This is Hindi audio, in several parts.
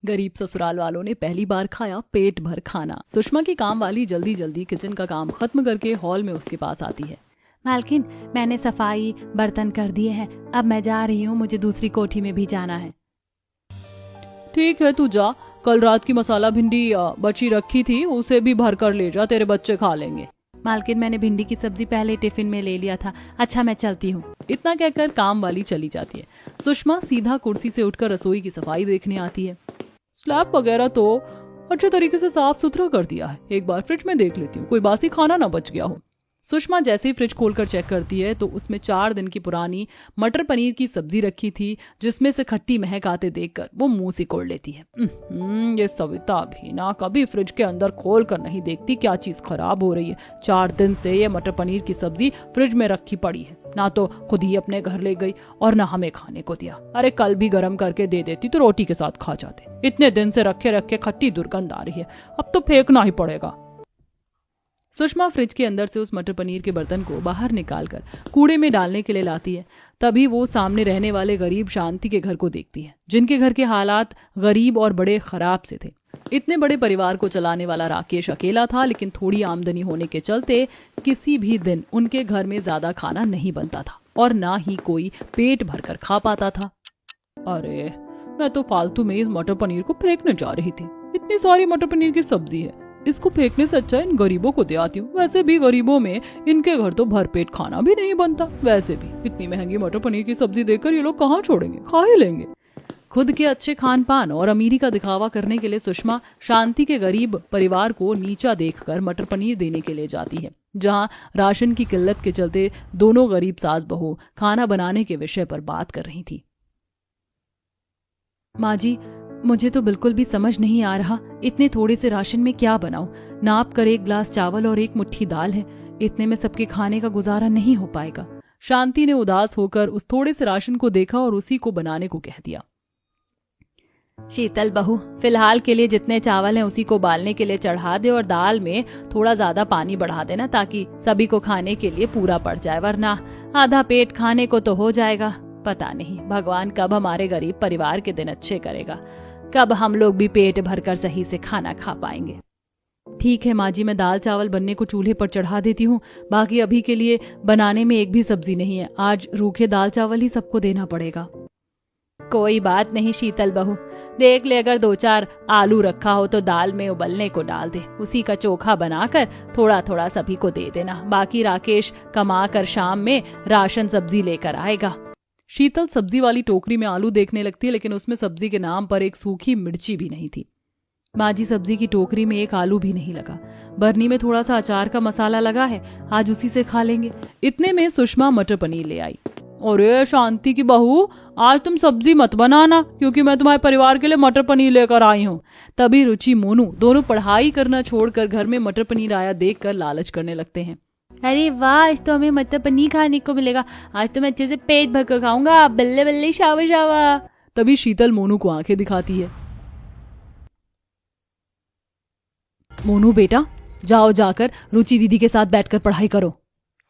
गरीब ससुराल वालों ने पहली बार खाया पेट भर खाना। सुषमा की काम वाली जल्दी जल्दी किचन का काम खत्म करके हॉल में उसके पास आती है। मालकिन, मैंने सफाई बर्तन कर दिए हैं, अब मैं जा रही हूँ, मुझे दूसरी कोठी में भी जाना है। ठीक है, तू जा। कल रात की मसाला भिंडी बची रखी थी, उसे भी भर कर ले जा, तेरे बच्चे खा लेंगे। मालकिन, मैंने भिंडी की सब्जी पहले टिफिन में ले लिया था। अच्छा, मैं चलती हूँ। इतना कहकर काम वाली चली जाती है। सुषमा सीधा कुर्सी से उठकर रसोई की सफाई देखने आती है। स्लैब वगैरह तो अच्छे तरीके से साफ सुथरा कर दिया है, एक बार फ्रिज में देख लेती हूँ कोई बासी खाना ना बच गया हो। सुषमा जैसे ही फ्रिज खोलकर चेक करती है तो उसमें 4 दिन की पुरानी मटर पनीर की सब्जी रखी थी, जिसमें से खट्टी महक आते देखकर वो मुंह सिकोड़ लेती है। ये सविता भी ना कभी फ्रिज के अंदर खोल कर नहीं देखती क्या चीज खराब हो रही है। 4 दिन से ये मटर पनीर की सब्जी फ्रिज में रखी पड़ी है, ना तो खुद ही अपने घर ले गई और ना हमें खाने को दिया। अरे कल भी गर्म करके दे देती तो रोटी के साथ खा जाते। इतने दिन से रखे रखे खट्टी दुर्गंध आ रही है, अब तो फेंकना ही पड़ेगा। सुषमा फ्रिज के अंदर से उस मटर पनीर के बर्तन को बाहर निकालकर कूड़े में डालने के लिए लाती है। तभी वो सामने रहने वाले गरीब शांति के घर को देखती है, जिनके घर के हालात गरीब और बड़े खराब से थे। इतने बड़े परिवार को चलाने वाला राकेश अकेला था, लेकिन थोड़ी आमदनी होने के चलते किसी भी दिन उनके घर में ज्यादा खाना नहीं बनता था और ना ही कोई पेट भरकर खा पाता था। अरे मैं तो फालतू में इस मटर पनीर को फेंकने जा रही थी। इतनी सारी मटर पनीर की सब्जी है, इसको फेंकने से अच्छा इन गरीबों को दे आती हूँ। वैसे भी गरीबों में इनके घर तो भरपेट खाना भी नहीं बनता। वैसे भी इतनी महंगी मटर पनीर की सब्जी देकर ये लोग कहाँ छोड़ेंगे, खा ही लेंगे। खुद के अच्छे खान पान और अमीरी का दिखावा करने के लिए सुषमा शांति के गरीब परिवार को नीचा देखकर मटर पनीर देने के लिए जाती है, जहाँ राशन की किल्लत के चलते दोनों गरीब सास बहू खाना बनाने के विषय पर बात कर रही थी। माँ जी, मुझे तो बिल्कुल भी समझ नहीं आ रहा, इतने थोड़े से राशन में क्या बनाऊं। नाप कर 1 गिलास चावल और 1 मुट्ठी दाल है, इतने में सबके खाने का गुजारा नहीं हो पाएगा। शांति ने उदास होकर उस थोड़े से राशन को देखा और उसी को बनाने को कह दिया। शीतल बहू, फिलहाल के लिए जितने चावल हैं उसी को उबालने के लिए चढ़ा दे और दाल में थोड़ा ज्यादा पानी बढ़ा देना, ताकि सभी को खाने के लिए पूरा पड़ जाए, वरना आधा पेट खाने को तो हो जाएगा। पता नहीं भगवान कब हमारे गरीब परिवार के दिन अच्छे करेगा, कब हम लोग भी पेट भरकर सही से खाना खा पाएंगे। ठीक है माँ जी, मैं दाल चावल बनने को चूल्हे पर चढ़ा देती हूँ। बाकी अभी के लिए बनाने में एक भी सब्जी नहीं है, आज रूखे दाल चावल ही सबको देना पड़ेगा। कोई बात नहीं शीतल बहू, देख ले अगर 2-4 आलू रखा हो तो दाल में उबलने को डाल दे, उसी का चोखा बनाकर थोड़ा थोड़ा सभी को दे देना। बाकी राकेश कमा कर शाम में राशन सब्जी लेकर आएगा। शीतल सब्जी वाली टोकरी में आलू देखने लगती है, लेकिन उसमें सब्जी के नाम पर एक सूखी मिर्ची भी नहीं थी। माँ जी, सब्जी की टोकरी में एक आलू भी नहीं लगा, बरनी में थोड़ा सा अचार का मसाला लगा है, आज उसी से खा लेंगे। इतने में सुषमा मटर पनीर ले आई। अरे शांति की बहू, आज तुम सब्जी मत बनाना, क्योंकि मैं तुम्हारे परिवार के लिए मटर पनीर लेकर आई हूँ। तभी रुचि मोनू दोनों पढ़ाई करना छोड़कर घर में मटर पनीर आया देखकर लालच करने लगते हैं। अरे वाह, आज तो हमें मटर पनीर खाने को मिलेगा, आज तो मैं अच्छे से पेट भर कर खाऊंगा, बल्ले बल्ले शावा शावा। तभी शीतल मोनू को आंखें दिखाती है। मोनू बेटा, जाओ जाकर रुचि दीदी के साथ बैठकर पढ़ाई करो।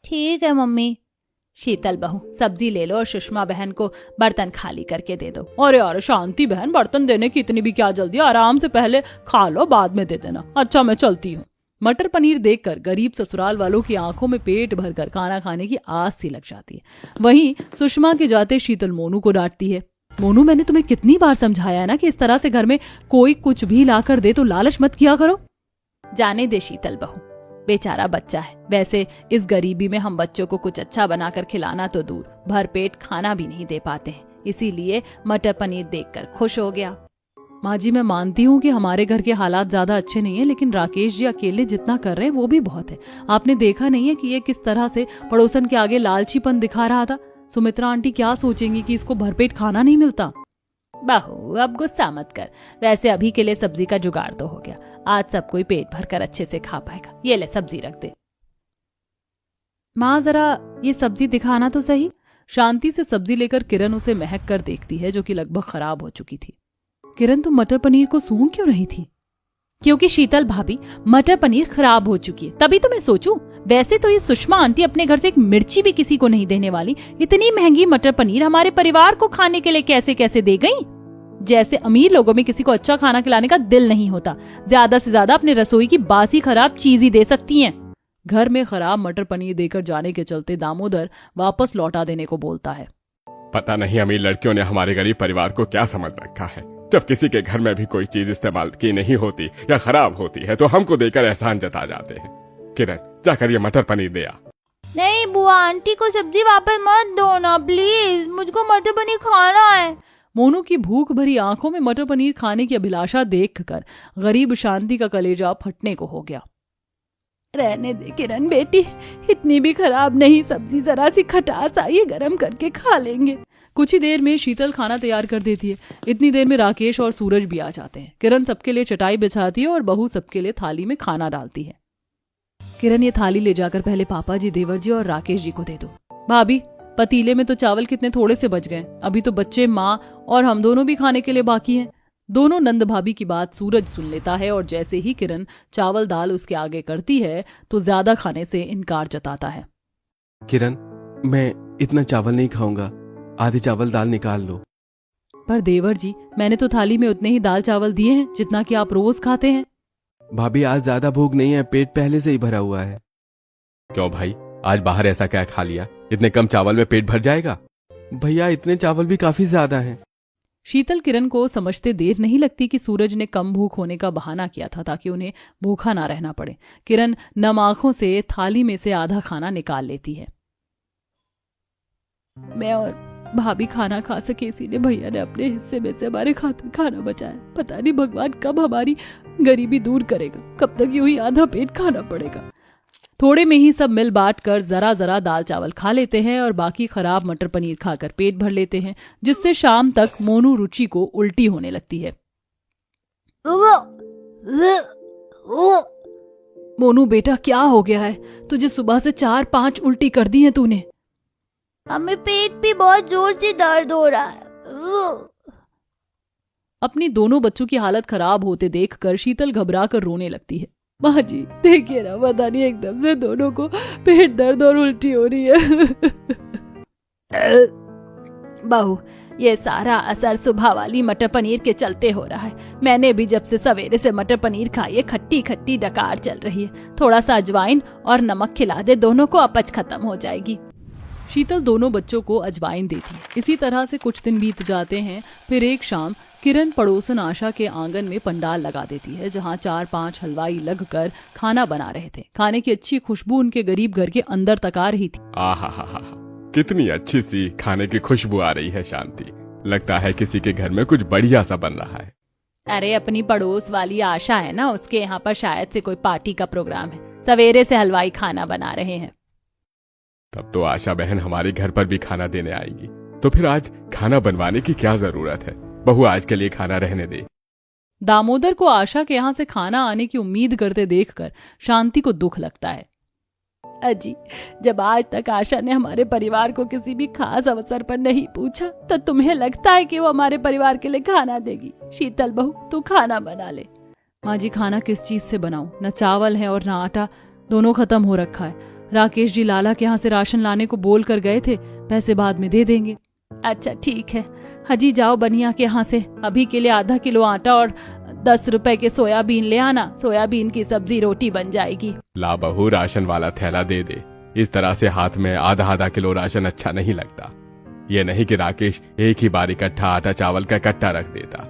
ठीक है मम्मी। शीतल बहू, सब्जी ले लो और सुषमा बहन को बर्तन खाली करके दे दो। अरे यार शांति बहन, बर्तन देने की इतनी भी क्या जल्दी, आराम से पहले खा लो, बाद में दे देना। अच्छा मैं चलती हूँ। मटर पनीर देखकर गरीब ससुराल वालों की आंखों में पेट भरकर खाना खाने की आस सी लग जाती है। वहीं सुषमा के जाते शीतल मोनू को डांटती है। मोनू, मैंने तुम्हें कितनी बार समझाया है ना कि इस तरह से घर में कोई कुछ भी लाकर दे तो लालच मत किया करो। जाने दे शीतल बहू, बेचारा बच्चा है। वैसे इस गरीबी में हम बच्चों को कुछ अच्छा बनाकर खिलाना तो दूर, भर पेट खाना भी नहीं दे पाते हैं, इसीलिए मटर पनीर देखकर खुश हो गया। माँ जी, मैं मानती हूँ कि हमारे घर के हालात ज्यादा अच्छे नहीं है, लेकिन राकेश जी अकेले जितना कर रहे हैं वो भी बहुत है। आपने देखा नहीं है कि ये किस तरह से पड़ोसन के आगे लालचीपन दिखा रहा था। सुमित्रा आंटी क्या सोचेंगी कि इसको भरपेट खाना नहीं मिलता। बहू अब गुस्सा मत कर, वैसे अभी के लिए सब्जी का जुगाड़ तो हो गया, आज सब कोई पेट भरकर अच्छे से खा पाएगा। ये ले सब्जी रख दे। माँ जरा ये सब्जी दिखाना तो सही। शांति से सब्जी लेकर किरण उसे महक कर देखती है, जो कि लगभग खराब हो चुकी थी। किरण, तुम मटर पनीर को सूंघ क्यों रही थी? क्योंकि शीतल भाभी, मटर पनीर खराब हो चुकी है, तभी तो मैं सोचूं। वैसे तो ये सुषमा आंटी अपने घर से एक मिर्ची भी किसी को नहीं देने वाली, इतनी महंगी मटर पनीर हमारे परिवार को खाने के लिए कैसे कैसे दे गई। जैसे अमीर लोगों में किसी को अच्छा खाना खिलाने का दिल नहीं होता। ज्यादा से ज्यादा अपने रसोई की बासी खराब चीज ही दे सकती हैं। घर में खराब मटर पनीर देकर जाने के चलते दामोदर वापस लौटा देने को बोलता है। पता नहीं अमीर लड़कियों ने हमारे गरीब परिवार को क्या समझ रखा है। जब किसी के घर में भी कोई चीज इस्तेमाल की नहीं होती या खराब होती है तो हमको देकर एहसान जता जाते हैं। किरण, जाकर ये मटर पनीर दे आ। नहीं बुआ, आंटी को सब्जी वापस मत दो ना प्लीज, मुझको मटर पनीर खाना है। मोनू की भूख भरी आंखों में मटर पनीर खाने की अभिलाषा देखकर गरीब शांति का कलेजा फटने को हो गया। रहने दे किरण बेटी, इतनी भी खराब नहीं सब्जी, जरा सी खटास आई है, गरम करके खा लेंगे। कुछ ही देर में शीतल खाना तैयार कर देती है। इतनी देर में राकेश और सूरज भी आ जाते हैं। किरण सबके लिए चटाई बिछाती है और बहू सबके लिए थाली में खाना डालती है। किरण, ये थाली ले जाकर पहले पापा जी, देवर जी और राकेश जी को दे दो। भाभी, पतीले में तो चावल कितने थोड़े से बच गए, अभी तो बच्चे, माँ और हम दोनों भी खाने के लिए बाकी हैं। दोनों नंद भाभी की बात सूरज सुन लेता है और जैसे ही किरण चावल दाल उसके आगे करती है तो ज्यादा खाने से इनकार जताता है। किरण, मैं इतना चावल नहीं खाऊंगा, आधे चावल दाल निकाल लो। पर देवर जी, मैंने तो थाली में उतने ही दाल चावल दिए हैं जितना कि आप रोज खाते हैं। भाभी, आज ज्यादा भूख नहीं है, पेट पहले से ही भरा हुआ है। क्यों भाई, आज बाहर ऐसा क्या खा लिया? इतने कम चावल में पेट भर जाएगा? भैया, इतने चावल भी काफी ज्यादा हैं। शीतल किरण को समझते देर नहीं लगती कि सूरज ने कम भूख होने का बहाना किया था ताकि उन्हें भूखा ना रहना पड़े। किरण नम आंखों से थाली में से आधा खाना निकाल लेती है। मैं और भाभी खाना खा सके इसीलिए भैया ने अपने हिस्से में से हमारे खातिर खाना बचाया। पता नहीं भगवान कब हमारी गरीबी दूर करेगा, कब तक यूं ही आधा पेट खाना पड़ेगा। थोड़े में ही सब मिल बांट कर जरा जरा दाल चावल खा लेते हैं और बाकी खराब मटर पनीर खाकर पेट भर लेते हैं, जिससे शाम तक मोनू रुचि को उल्टी होने लगती है। मोनू बेटा, क्या हो गया है तुझे? सुबह से 4-5 उल्टी कर दी हैं तूने। हमें पेट भी बहुत जोर से दर्द हो रहा है। अपनी दोनों बच्चों की हालत खराब होते देखकर शीतल घबरा कर रोने लगती है। माँ जी, देखिए ना, पता नहीं एकदम से दोनों को पेट दर्द और उल्टी हो रही है। बहू, ये सारा असर सुबह वाली मटर पनीर के चलते हो रहा है। मैंने भी जब से सवेरे से मटर पनीर खाई है, खट्टी खट्टी डकार चल रही है। थोड़ा सा अजवाइन और नमक खिला दे दोनों को, अपच खत्म हो जाएगी। शीतल दोनों बच्चों को अजवाइन देती है। इसी तरह से कुछ दिन बीत जाते हैं। फिर एक शाम किरण पड़ोसन आशा के आंगन में पंडाल लगा देती है, जहां 4-5 हलवाई लगकर खाना बना रहे थे। खाने की अच्छी खुशबू उनके गरीब घर के अंदर तक आ रही थी। आहा, कितनी अच्छी सी खाने की खुशबू आ रही है शांति। लगता है किसी के घर में कुछ बढ़िया सा बन रहा है। अरे अपनी पड़ोस वाली आशा है ना, उसके यहाँ पर शायद से कोई पार्टी का प्रोग्राम है। सवेरे से हलवाई खाना बना रहे हैं। तब तो आशा बहन हमारे घर पर भी खाना देने आएगी, तो फिर आज खाना बनवाने की क्या जरूरत है? बहू आज के लिए खाना रहने दे। दामोदर को आशा के यहाँ से खाना आने की उम्मीद करते देखकर शांति को दुख लगता है। अजी, जब आज तक आशा ने हमारे परिवार को किसी भी खास अवसर पर नहीं पूछा, तो तुम्हें लगता है कि वो हमारे परिवार के लिए खाना देगी? शीतल बहू, तू खाना बना ले। माँ जी, खाना किस चीज से बनाऊं? न चावल है और न आटा, दोनों खत्म हो रखा है। राकेश जी लाला के यहाँ से राशन लाने को बोल कर गए थे, पैसे बाद में दे देंगे। अच्छा ठीक है, हजी जाओ बनिया के यहाँ से अभी के लिए आधा किलो आटा और 10 रुपए के सोयाबीन ले आना। सोयाबीन की सब्जी रोटी बन जाएगी। ला बहू, राशन वाला थैला दे दे। इस तरह से हाथ में आधा किलो राशन अच्छा नहीं लगता। ये नहीं कि राकेश एक ही बार इकट्ठा आटा चावल का कट्टा रख देता।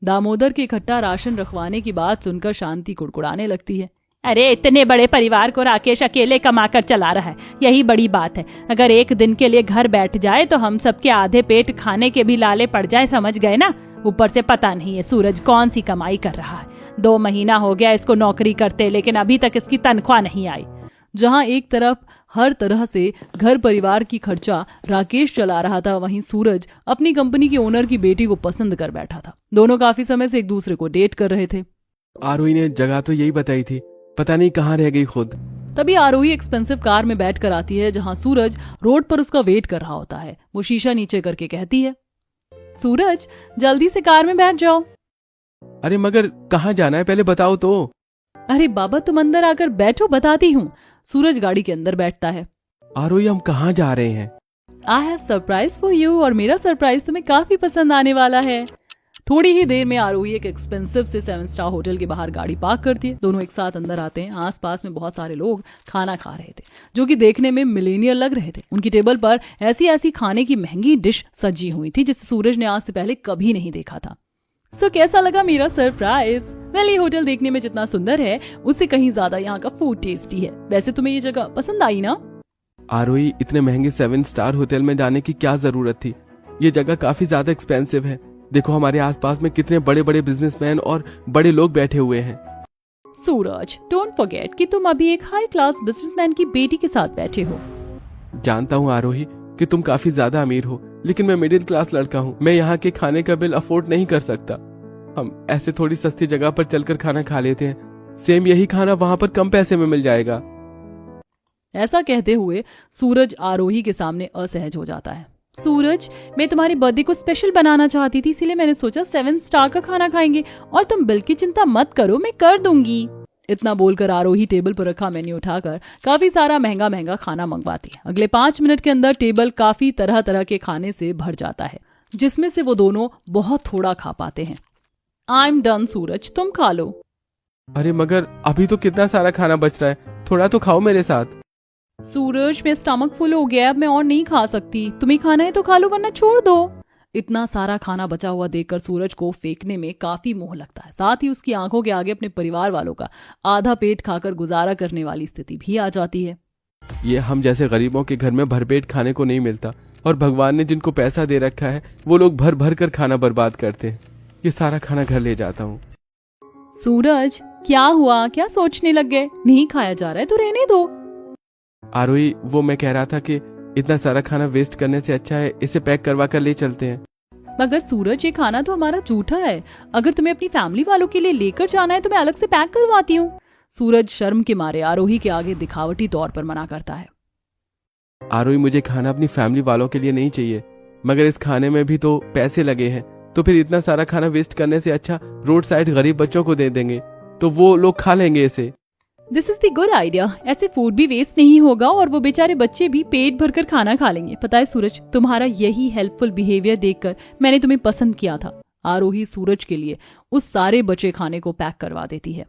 दामोदर के इकट्ठा राशन रखवाने की बात सुनकर शांति कुड़कुड़ाने लगती है। अरे इतने बड़े परिवार को राकेश अकेले कमाकर चला रहा है, यही बड़ी बात है। अगर एक दिन के लिए घर बैठ जाए तो हम सबके आधे पेट खाने के भी लाले पड़ जाए, समझ गए ना? ऊपर से पता नहीं है सूरज कौन सी कमाई कर रहा है। 2 महीना हो गया इसको नौकरी करते, लेकिन अभी तक इसकी तनख्वाह नहीं आई। जहां एक तरफ हर तरह से घर परिवार की खर्चा राकेश चला रहा था, वहीं सूरज अपनी कंपनी के ओनर की बेटी को पसंद कर बैठा था। दोनों काफी समय से एक दूसरे को डेट कर रहे थे। आरोही ने जगह तो यही बताई थी, पता नहीं कहाँ रह गई खुद। तभी आरोही एक्सपेंसिव कार में बैठ कर आती है, जहां सूरज रोड पर उसका वेट कर रहा होता है। वो शीशा नीचे करके कहती है, सूरज जल्दी से कार में बैठ जाओ। अरे मगर कहाँ जाना है पहले बताओ तो। अरे बाबा, तुम अंदर आकर बैठो, बताती हूँ। सूरज गाड़ी के अंदर बैठता है। आरोही, हम कहाँ जा रहे हैं? I have surprise for you, और मेरा सरप्राइज तुम्हें काफी पसंद आने वाला है। थोड़ी ही देर में आरोही एक एक्सपेंसिव से 7 स्टार होटल के बाहर गाड़ी पार्क करती है। दोनों एक साथ अंदर आते हैं। आसपास में बहुत सारे लोग खाना खा रहे थे, जो कि देखने में मिलेनियल लग रहे थे। उनकी टेबल पर ऐसी ऐसी खाने की महंगी डिश सजी हुई थी जिसे सूरज ने आज से पहले कभी नहीं देखा था। सो कैसा लगा मेरा सरप्राइज? वेल, ये होटल देखने में जितना सुंदर है उससे कहीं ज्यादा यहाँ का फूड टेस्टी है। वैसे तुम्हें ये जगह पसंद आई ना? आरोही, इतने महंगे 7 स्टार होटल में जाने की क्या जरूरत थी? ये जगह काफी ज्यादा एक्सपेंसिव है। देखो हमारे आसपास में कितने बड़े बड़े बिजनेसमैन और बड़े लोग बैठे हुए हैं। सूरज, डोंट फॉरगेट कि तुम अभी एक हाई क्लास बिजनेसमैन की बेटी के साथ बैठे हो। जानता हूँ आरोही कि तुम काफी ज्यादा अमीर हो, लेकिन मैं मिडिल क्लास लड़का हूँ। मैं यहाँ के खाने का बिल अफोर्ड नहीं कर सकता। हम ऐसे थोड़ी सस्ती जगह पर चलकर खाना खा लेते हैं। सेम यही खाना वहाँ पर कम पैसे में मिल जाएगा। ऐसा कहते हुए सूरज आरोही के सामने असहज हो जाता है। सूरज, मैं तुम्हारी बर्थडे को स्पेशल बनाना चाहती थी, इसीलिए मैंने सोचा 7 स्टार का खाना खाएंगे, और तुम बिल की चिंता मत करो, मैं कर दूंगी। इतना बोलकर आरोही टेबल पर रखा मेन्यू उठाकर काफी सारा महंगा महंगा खाना मंगवाती है। अगले 5 मिनट के अंदर टेबल काफी तरह तरह के खाने से भर जाता है, जिसमें से वो दोनों बहुत थोड़ा खा पाते हैं। आई एम डन सूरज, तुम खा लो। अरे मगर अभी तो कितना सारा खाना बच रहा है, थोड़ा तो खाओ मेरे साथ। सूरज, मेरा स्टमक फुल हो गया है, अब मैं और नहीं खा सकती। तुम्हें खाना है तो खा लो, वरना छोड़ दो। इतना सारा खाना बचा हुआ देखकर सूरज को फेंकने में काफी मोह लगता है। साथ ही उसकी आंखों के आगे अपने परिवार वालों का आधा पेट खाकर गुजारा करने वाली स्थिति भी आ जाती है। ये हम जैसे गरीबों के घर में भरपेट खाने को नहीं मिलता, और भगवान ने जिनको पैसा दे रखा है वो लोग भर भर कर खाना बर्बाद करते हैं। ये सारा खाना घर ले जाता हूँ। सूरज, क्या हुआ? क्या सोचने लग गए? नहीं खाया जा रहा है तो रहने दो। आरोही, वो मैं कह रहा था कि इतना सारा खाना वेस्ट करने से अच्छा है इसे पैक करवा कर ले चलते हैं। मगर सूरज, ये खाना तो हमारा जूठा है। अगर तुम्हें अपनी फैमिली वालों के लिए लेकर जाना है तो मैं अलग से पैक करवाती हूँ। सूरज शर्म के मारे आरोही के आगे दिखावटी तौर पर मना करता है। आरोही, मुझे खाना अपनी फैमिली वालों के लिए नहीं चाहिए, मगर इस खाने में भी तो पैसे लगे हैं, तो फिर इतना सारा खाना वेस्ट करने से अच्छा रोड साइड गरीब बच्चों को दे देंगे, तो वो लोग खा लेंगे इसे। This is the good idea. ऐसे फूड भी वेस्ट नहीं होगा और वो बेचारे बच्चे भी पेट भरकर खाना खा लेंगे। पता है सूरज, तुम्हारा यही हेल्पफुल बिहेवियर देखकर मैंने तुम्हें पसंद किया था। आरोही सूरज के लिए उस सारे बचे खाने को पैक करवा देती है।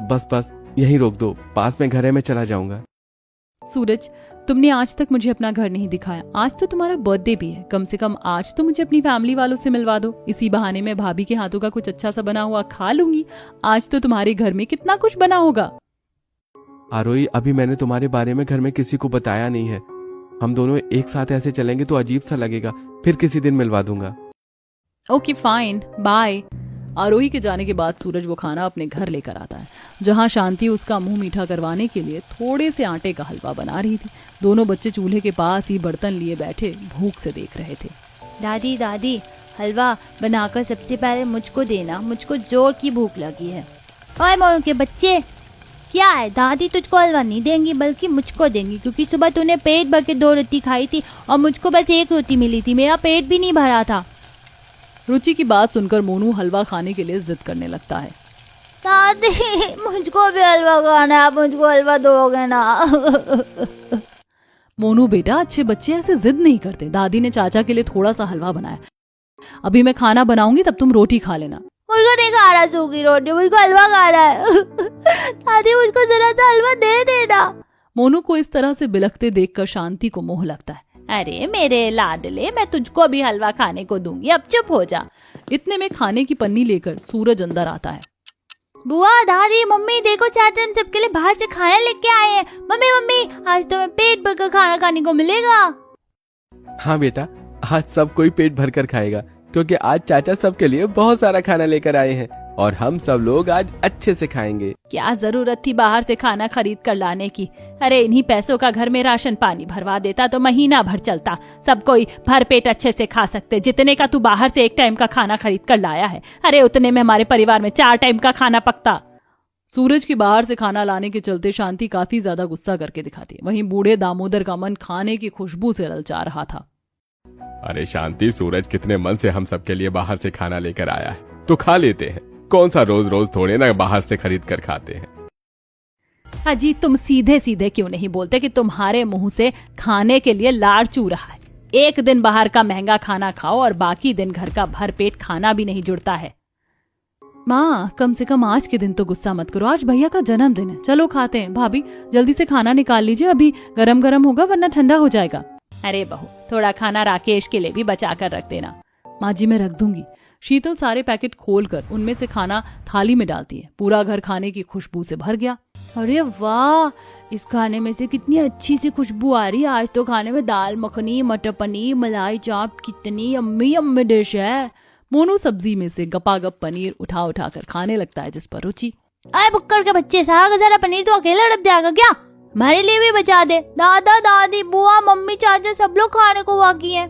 बस बस यहीं रोक दो, पास में घर है, मैं चला जाऊंगा। सूरज, तुमने आज तक मुझे अपना घर नहीं दिखाया। आज तो तुम्हारा बर्थडे भी है, कम से कम आज तो मुझे अपनी फैमिली वालों से मिलवा दो। इसी बहाने मैं भाभी के हाथों का कुछ अच्छा सा बना हुआ खा लूंगी। आज तो तुम्हारे घर में कितना कुछ बना होगा। आरोही, अभी मैंने तुम्हारे बारे में घर में किसी को बताया नहीं है। हम दोनों एक साथ ऐसे चलेंगे तो अजीब सा लगेगा, फिर किसी दिन मिलवा दूंगा। Okay fine, bye. आरोही के जाने के बाद सूरज वो खाना अपने घर लेकर आता है, जहां शांति उसका मुंह मीठा करवाने के लिए थोड़े से आटे का हलवा बना रही थी। दोनों बच्चे चूल्हे के पास ही बर्तन लिए बैठे भूख से देख रहे थे। दादी दादी, हलवा बनाकर सबसे पहले मुझको देना, मुझको जोर की भूख लगी है। ओए मोनू के बच्चे, क्या है? दादी तुझको हलवा नहीं देंगी बल्कि मुझको देंगी, क्योंकि सुबह तूने पेट भर के 2 रोटी खाई थी और मुझको बस 1 रोटी मिली थी। मेरा पेट भी नहीं भरा था। रुचि की बात सुनकर मोनू हलवा खाने के लिए जिद करने लगता है। दादी, मुझको भी हलवा खाना है, आप मुझको हलवा दोगे ना? मोनू बेटा, अच्छे बच्चे ऐसे जिद नहीं करते। दादी ने चाचा के लिए थोड़ा सा हलवा बनाया। अभी मैं खाना बनाऊंगी, तब तुम रोटी खा लेना। मुझको नहीं खा रहा सूखी रोटी, मुझको हलवा खाना है। दादी, मुझको जरा सा हलवा दे देना। मोनू को इस तरह से बिलखते देखकर शांति को मोह लगता है। अरे मेरे लाडले, मैं तुझको भी हलवा खाने को दूंगी, अब चुप हो जा। इतने में खाने की पन्नी लेकर सूरज अंदर आता है। बुआ, दादी, मम्मी, देखो चाचा हम सबके लिए बाहर से खाना लेके आए हैं। मम्मी मम्मी, आज तो मैं पेट भर कर खाना खाने को मिलेगा। हाँ बेटा, आज सब कोई पेट भर कर खाएगा, क्योंकि आज चाचा सबके लिए बहुत सारा खाना लेकर आए हैं और हम सब लोग आज अच्छे से खाएंगे। क्या जरूरत थी बाहर से खाना खरीद कर लाने की? अरे इन्हीं पैसों का घर में राशन पानी भरवा देता तो महीना भर चलता। सब कोई भर पेट अच्छे से खा सकते। जितने का तू बाहर से 1 टाइम का खाना खरीद कर लाया है, अरे उतने में हमारे परिवार में 4 टाइम का खाना पकता। सूरज की बाहर से खाना लाने के चलते शांति काफी ज्यादा गुस्सा करके दिखाती है। वहीं बूढ़े दामोदर का मन खाने की खुशबू से ललचा रहा था। अरे शांति, सूरज कितने मन से हम सबके लिए बाहर से खाना लेकर आया है, तो खा लेते हैं। कौन सा रोज रोज थोड़े ना बाहर से खरीद कर खाते हैं। अजी तुम सीधे सीधे क्यों नहीं बोलते कि तुम्हारे मुंह से खाने के लिए लाड़ चू रहा है। एक दिन बाहर का महंगा खाना खाओ और बाकी दिन घर का भरपेट खाना भी नहीं जुड़ता है। माँ कम से कम आज के दिन तो गुस्सा मत करो, आज भैया का जन्मदिन है, चलो खाते हैं। भाभी जल्दी से खाना निकाल लीजिए, अभी गरम गरम होगा वरना ठंडा हो जाएगा। अरे बहू थोड़ा खाना राकेश के लिए भी बचा कर रख देना। माँ जी मैं रख दूंगी। शीतल सारे पैकेट खोलकर उनमें से खाना थाली में डालती है। पूरा घर खाने की खुशबू से भर गया। अरे वाह, इस खाने में से कितनी अच्छी सी खुशबू आ रही है। आज तो खाने में दाल मखनी, मटर पनीर, मलाई चाप, कितनी यम्मी यम्मी डिश है। मोनू सब्जी में से गपागप पनीर उठा उठा कर खाने लगता है, जिस पर रुचि। अरे बुक्कड़ के बच्चे, सारा का सारा पनीर तो अकेला डब जाएगा क्या? हमारे लिए भी बचा दे। दादा दादी बुआ मम्मी चाचा सब लोग खाने को बाकी है।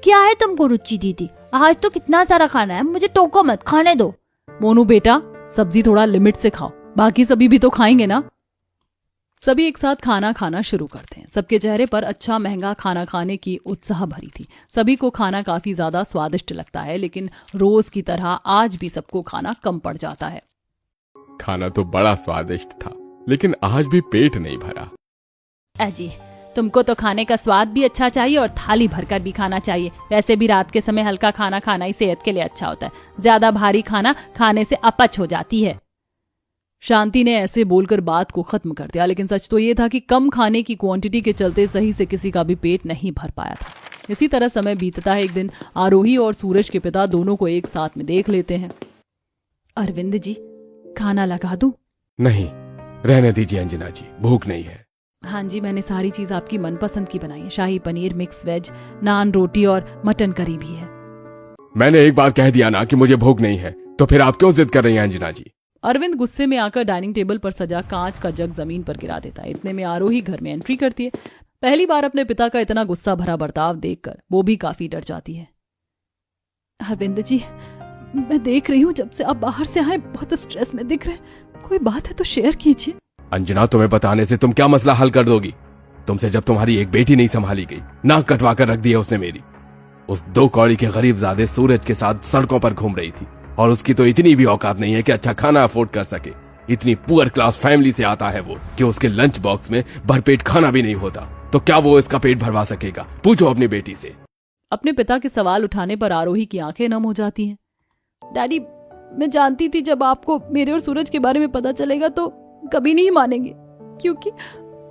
क्या है तुमको रुचि दीदी, आज तो कितना सारा खाना है, मुझे टोको मत, खाने दो। मोनू बेटा सब्जी थोड़ा लिमिट से खाओ, बाकी सभी भी तो खाएंगे ना। सभी एक साथ खाना खाना शुरू करते हैं। सबके चेहरे पर अच्छा महंगा खाना खाने की उत्साह भरी थी। सभी को खाना काफी ज्यादा स्वादिष्ट लगता है, लेकिन रोज की तरह आज भी सबको खाना कम पड़ जाता है। खाना तो बड़ा स्वादिष्ट था, लेकिन आज भी पेट नहीं भरा। अजी तुमको तो खाने का स्वाद भी अच्छा चाहिए और थाली भरकर भी खाना चाहिए। वैसे भी रात के समय हल्का खाना खाना ही सेहत के लिए अच्छा होता है। ज्यादा भारी खाना खाने से अपच हो जाती है। शांति ने ऐसे बोलकर बात को खत्म कर दिया, लेकिन सच तो ये था कि कम खाने की क्वांटिटी के चलते सही से किसी का भी पेट नहीं भर पाया था। इसी तरह समय बीतता है। एक दिन आरोही और सूरज के पिता दोनों को एक साथ में देख लेते हैं। अरविंद जी खाना लगा दूं? नहीं, रहने दीजिए अंजना जी, भूख नहीं है। हाँ जी, मैंने सारी चीज आपकी मनपसंद की बनाई है। शाही पनीर, मिक्स वेज, नान, रोटी और मटन करी भी है। मैंने एक बार कह दिया ना कि मुझे भूख नहीं है, तो फिर आप क्यों जिद कर रही हैं अंजना जी? अरविंद गुस्से में आकर डाइनिंग टेबल पर सजा कांच का जग जमीन पर गिरा देता है। इतने में आरोही घर में एंट्री करती है। पहली बार अपने पिता का इतना गुस्सा भरा बर्ताव देखकर वो भी काफी डर जाती है। अरविंद जी मैं देख रही हूँ जब से आप बाहर से आए बहुत स्ट्रेस में दिख रहे हैं, कोई बात है तो शेयर कीजिए। अंजना तुम्हें बताने से तुम क्या मसला हल कर दोगी? तुमसे जब तुम्हारी एक बेटी नहीं संभाली गई, नाक कटवा कर रख दिया उसने मेरी। उस 2 कौड़ी के गरीबजादे सूरज के साथ सड़कों पर घूम रही थी, और उसकी तो इतनी भी औकात नहीं है कि अच्छा खाना अफोर्ड कर सके। इतनी पुअर क्लास फैमिली से आता है वो कि उसके लंच बॉक्स में भरपेट खाना भी नहीं होता, तो क्या वो इसका पेट भरवा सकेगा? पूछो अपनी बेटी से। अपने पिता के सवाल उठाने पर आरोही की आंखें नम हो जाती हैं। डैडी मैं जानती थी जब आपको मेरे और सूरज के बारे में पता चलेगा तो कभी नहीं मानेंगे, क्योंकि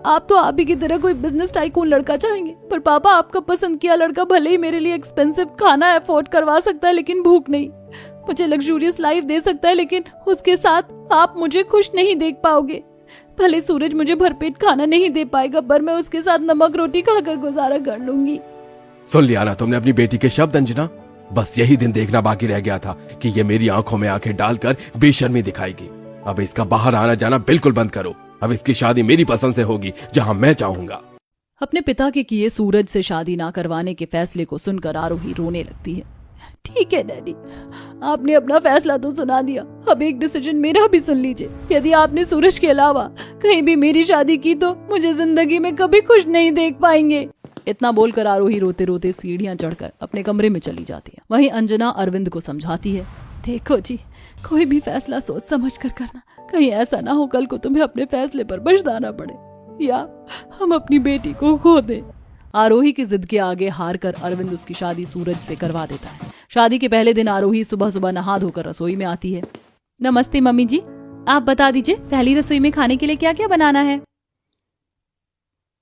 आप तो आप ही की तरह कोई बिजनेस टाइकून लड़का चाहेंगे। पर पापा आपका पसंद किया लड़का भले ही मेरे लिए एक्सपेंसिव खाना अफोर्ड करवा सकता है, लेकिन भूख नहीं। मुझे लग्जूरियस लाइफ दे सकता है, लेकिन उसके साथ आप मुझे खुश नहीं देख पाओगे। भले सूरज मुझे भरपेट खाना नहीं दे पाएगा, पर मैं उसके साथ नमक रोटी खाकर गुजारा कर लूंगी। सुन लिया ना तुमने अपनी बेटी के शब्द अंजना? बस यही दिन देखना बाकी रह गया था कि ये मेरी आंखों में आंखें डालकर बेशर्मी दिखाएगी। अब इसका बाहर आना जाना बिल्कुल बंद करो। अब इसकी शादी मेरी पसंद से होगी, जहां मैं चाहूंगा। अपने पिता के किए सूरज से शादी ना करवाने के फैसले को सुनकर आरोही रोने लगती है। ठीक है डैडी, आपने अपना फैसला तो सुना दिया, अब एक डिसीजन मेरा भी सुन लीजिए। यदि आपने सूरज के अलावा कहीं भी मेरी शादी की तो मुझे जिंदगी में कभी खुश नहीं देख पाएंगे। इतना बोलकर आरोही रोते रोते सीढ़ियां चढ़कर अपने कमरे में चली जाती है। वहीं अंजना अरविंद को समझाती है, देखो जी, कोई भी फैसला सोच समझ कर करना, कहीं ऐसा ना हो कल को तुम्हें अपने फैसले पर पछताना पड़े या हम अपनी बेटी को खो दें। आरोही की जिद के आगे हार कर अरविंद उसकी शादी सूरज से करवा देता है। शादी के पहले दिन आरोही सुबह सुबह नहा धोकर रसोई में आती है। नमस्ते मम्मी जी, आप बता दीजिए पहली रसोई में खाने के लिए क्या क्या बनाना है।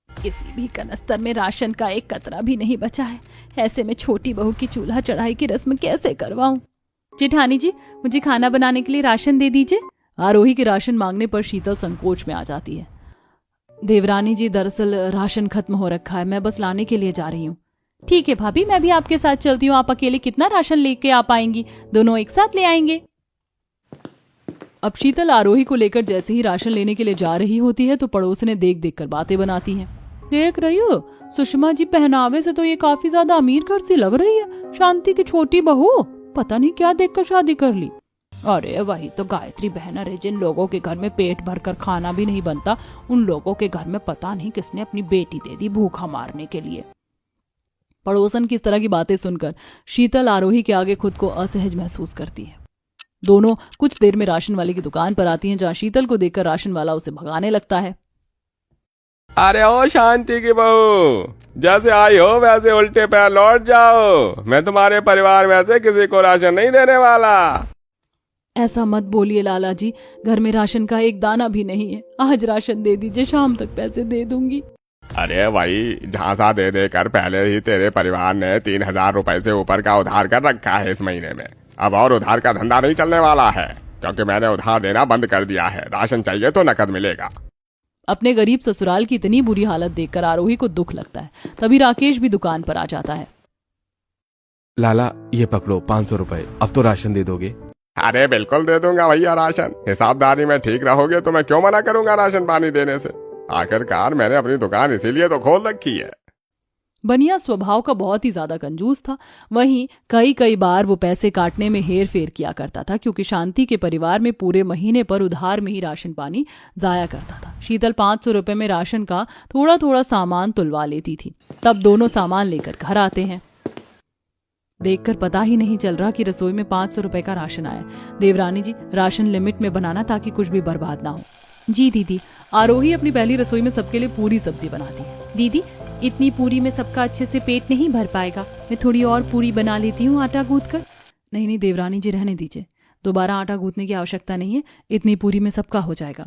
किसी भी कनस्तर में राशन का एक कतरा भी नहीं बचा है। ऐसे में छोटी बहू की चूल्हा चढ़ाई की रस्म कैसे करवाऊं? जेठानी जी मुझे खाना बनाने के लिए राशन दे दीजिए। आरोही के राशन मांगने पर शीतल संकोच में आ जाती है। देवरानी जी दरअसल राशन खत्म हो रखा है, मैं बस लाने के लिए जा रही हूँ। ठीक है भाभी, मैं भी आपके साथ चलती हूँ। आप अकेले कितना राशन लेके आ पाएंगी, दोनों एक साथ ले आएंगे। अब शीतल आरोही को लेकर जैसे ही राशन लेने के लिए जा रही होती है तो पड़ोसने देख देख कर बातें बनाती हैं। देख रही हो सुषमा जी, पहनावे से तो ये काफी ज्यादा अमीर घर सी लग रही है। शांति की छोटी बहू, पता नहीं क्या देखकर शादी कर ली। अरे वही तो गायत्री बहन है, जिन लोगों के घर में पेट भरकर खाना भी नहीं बनता, उन लोगों के घर में पता नहीं किसने अपनी बेटी दे दी भूखा मारने के लिए। पड़ोसन की इस तरह की बातें सुनकर शीतल आरोही के आगे खुद को असहज महसूस करती है। दोनों कुछ देर में राशन वाले की दुकान पर आती हैं, जहां शीतल को देखकर राशन वाला उसे भगाने लगता है। अरे ओ शांति की बहू, जैसे आई हो वैसे उल्टे पैर लौट जाओ। मैं तुम्हारे परिवार में से किसी को राशन नहीं देने वाला। ऐसा मत बोलिए लाला जी, घर में राशन का एक दाना भी नहीं है। आज राशन दे दीजिए, शाम तक पैसे दे दूंगी। अरे भाई, झांसा दे दे कर पहले ही तेरे परिवार ने 3,000 रुपए से ऊपर का उधार कर रखा है इस महीने में। अब और उधार का धंधा नहीं चलने वाला है, क्योंकि मैंने उधार देना बंद कर दिया है। राशन चाहिए तो नकद मिलेगा। अपने गरीब ससुराल की इतनी बुरी हालत देखकर आरोही को दुख लगता है। तभी राकेश भी दुकान पर आ जाता है। लाला ये पकड़ो 500 रुपए, अब तो राशन दे दोगे? अरे बिल्कुल दे दूंगा भैया राशन। हिसाबदारी में ठीक रहोगे तो मैं क्यों मना करूंगा राशन पानी देने से। आखिरकार मैंने अपनी दुकान इसीलिए तो खोल रखी है। बनिया स्वभाव का बहुत ही ज्यादा कंजूस था। वहीं कई बार वो पैसे काटने में हेर फेर किया करता था, क्योंकि शांति के परिवार में पूरे महीने पर उधार में ही राशन पानी जाया करता था। शीतल 500 रुपए में राशन का थोड़ा थोड़ा सामान तुलवा लेती थी। तब दोनों सामान लेकर घर आते हैं। देखकर पता ही नहीं चल रहा कि रसोई में 500 रुपए का राशन आया। देवरानी जी, राशन लिमिट में बनाना ताकि कुछ भी बर्बाद ना हो। जी दीदी। आरोही अपनी पहली रसोई में सबके लिए पूरी सब्जी बनाती है। दीदी, इतनी पूरी में सबका अच्छे से पेट नहीं भर पाएगा, मैं थोड़ी और पूरी बना लेती हूँ आटा गूंथ कर। नहीं देवरानी जी, रहने दीजिए, दोबारा आटा गूंथने की आवश्यकता नहीं है। इतनी पूरी में सबका हो जाएगा।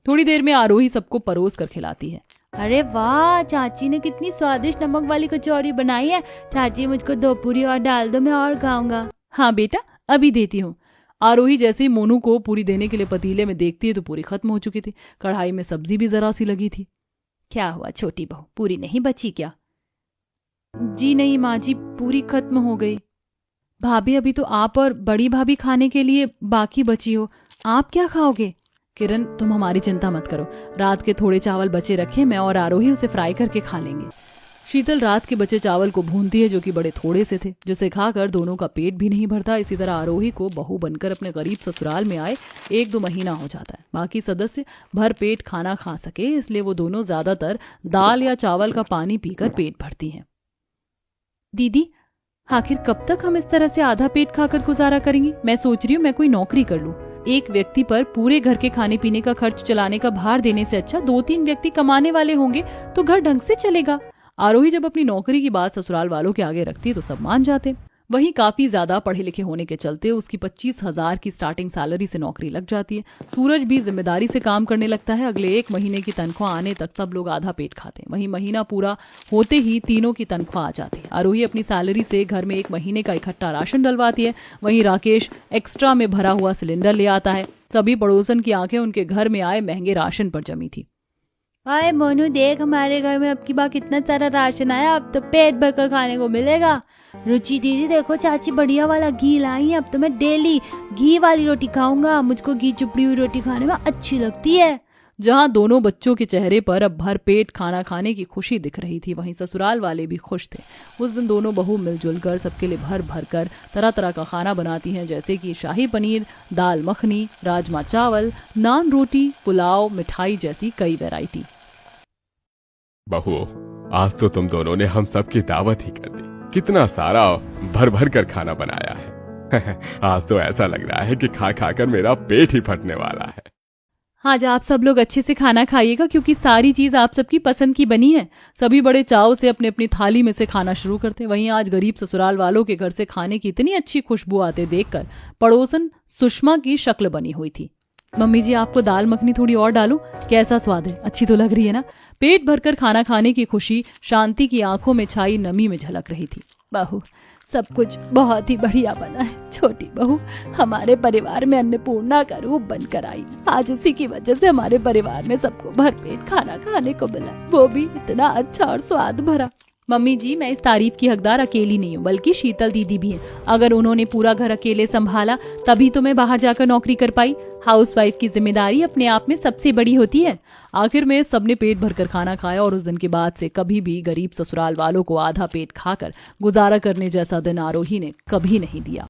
थोड़ी देर में आरोही सबको परोस कर खिलाती है। अरे वाह, चाची ने कितनी स्वादिष्ट नमक वाली कचौरी बनाई है। चाची मुझको 2 पूरी और डाल दो, मैं और खाऊंगा। हाँ बेटा, अभी देती हूँ। आरोही जैसे ही मोनू को पूरी देने के लिए पतीले में देखती है तो पूरी खत्म हो चुकी थी। कढ़ाई में सब्जी भी जरा सी लगी थी। क्या हुआ छोटी बहू, पूरी नहीं बची क्या? जी नहीं माँ जी, पूरी खत्म हो गई। भाभी, अभी तो आप और बड़ी भाभी खाने के लिए बाकी बची हो, आप क्या खाओगे? किरण, तुम हमारी चिंता मत करो, रात के थोड़े चावल बचे रखे, मैं और आरोही उसे फ्राई करके खा लेंगे। शीतल रात के बचे चावल को भूनती है, जो कि बड़े थोड़े से थे, जिसे खाकर दोनों का पेट भी नहीं भरता। इसी तरह आरोही को बहू बनकर अपने गरीब ससुराल में आए 1-2 महीना हो जाता है। बाकी सदस्य भर पेट खाना खा सके, इसलिए वो दोनों ज्यादातर दाल या चावल का पानी पीकर पेट भरती हैं। दीदी, आखिर कब तक हम इस तरह से आधा पेट खाकर गुजारा करेंगे? मैं सोच रही हूँ मैं कोई नौकरी कर लूँ। एक व्यक्ति पर पूरे घर के खाने पीने का खर्च चलाने का भार देने से अच्छा 2-3 व्यक्ति कमाने वाले होंगे तो घर ढंग से चलेगा। आरोही जब अपनी नौकरी की बात ससुराल वालों के आगे रखती है तो सब मान जाते। वहीं काफी ज्यादा पढ़े लिखे होने के चलते उसकी 25,000 की स्टार्टिंग सैलरी से नौकरी लग जाती है। सूरज भी जिम्मेदारी से काम करने लगता है। अगले 1 महीने की तनख्वाह आने तक सब लोग आधा पेट खाते हैं। वहीं महीना पूरा होते ही तीनों की तनख्वाह आ जाती है। आरोही अपनी सैलरी से घर में 1 महीने का इकट्ठा राशन डलवाती है। वहीं राकेश एक्स्ट्रा में भरा हुआ सिलेंडर ले आता है। सभी पड़ोसन की आंखें उनके घर में आए महंगे राशन पर जमी थी। अरे मोनू, देख हमारे घर में अब की बार कितना सारा राशन आया, अब तो पेट भर कर खाने को मिलेगा। रुचि दीदी, देखो चाची बढ़िया वाला घी लाई है, अब तो मैं डेली घी वाली रोटी खाऊंगा। मुझको घी चुपड़ी हुई रोटी खाने में अच्छी लगती है। जहां दोनों बच्चों के चेहरे पर अब भर पेट खाना खाने की खुशी दिख रही थी, वहीं ससुराल वाले भी खुश थे। उस दिन दोनों बहू मिलजुल कर सबके लिए भर भर कर तरह तरह का खाना बनाती हैं, जैसे कि शाही पनीर, दाल मखनी, राजमा चावल, नान रोटी, पुलाव, मिठाई जैसी कई वैरायटी। बहू, आज तो तुम दोनों ने हम सब की दावत ही कर दी। कितना सारा भर भर कर खाना बनाया है। आज तो ऐसा लग रहा है कि खा खा कर मेरा पेट ही फटने वाला है। आज आप सब लोग अच्छे से खाना खाइएगा, क्योंकि सारी चीज आप सबकी पसंद की बनी है। सभी बड़े चाव से अपनी अपनी थाली में से खाना शुरू करते। वहीं आज गरीब ससुराल वालों के घर से खाने की इतनी अच्छी खुशबू आते देखकर पड़ोसन सुषमा की शक्ल बनी हुई थी। मम्मी जी, आपको दाल मखनी थोड़ी और डालूं? कैसा स्वाद है, अच्छी तो लग रही है ना? पेट भरकर खाना खाने की खुशी शांति की आंखों में छाई नमी में झलक रही थी। बहू, सब कुछ बहुत ही बढ़िया बना है। छोटी बहू हमारे परिवार में अन्नपूर्णा का रूप बनकर आई। आज उसी की वजह से हमारे परिवार में सबको भरपेट खाना खाने को मिला, वो भी इतना अच्छा और स्वाद भरा। मम्मी जी, मैं इस तारीफ की हकदार अकेली नहीं हूँ, बल्कि शीतल दीदी भी हैं। अगर उन्होंने पूरा घर अकेले संभाला तभी तो मैं बाहर जाकर नौकरी कर पाई। हाउसवाइफ की जिम्मेदारी अपने आप में सबसे बड़ी होती है। आखिर में सबने पेट भरकर खाना खाया और उस दिन के बाद से कभी भी गरीब ससुराल वालों को आधा पेट खाकर गुजारा करने जैसा दिन आरोही ने कभी नहीं दिया।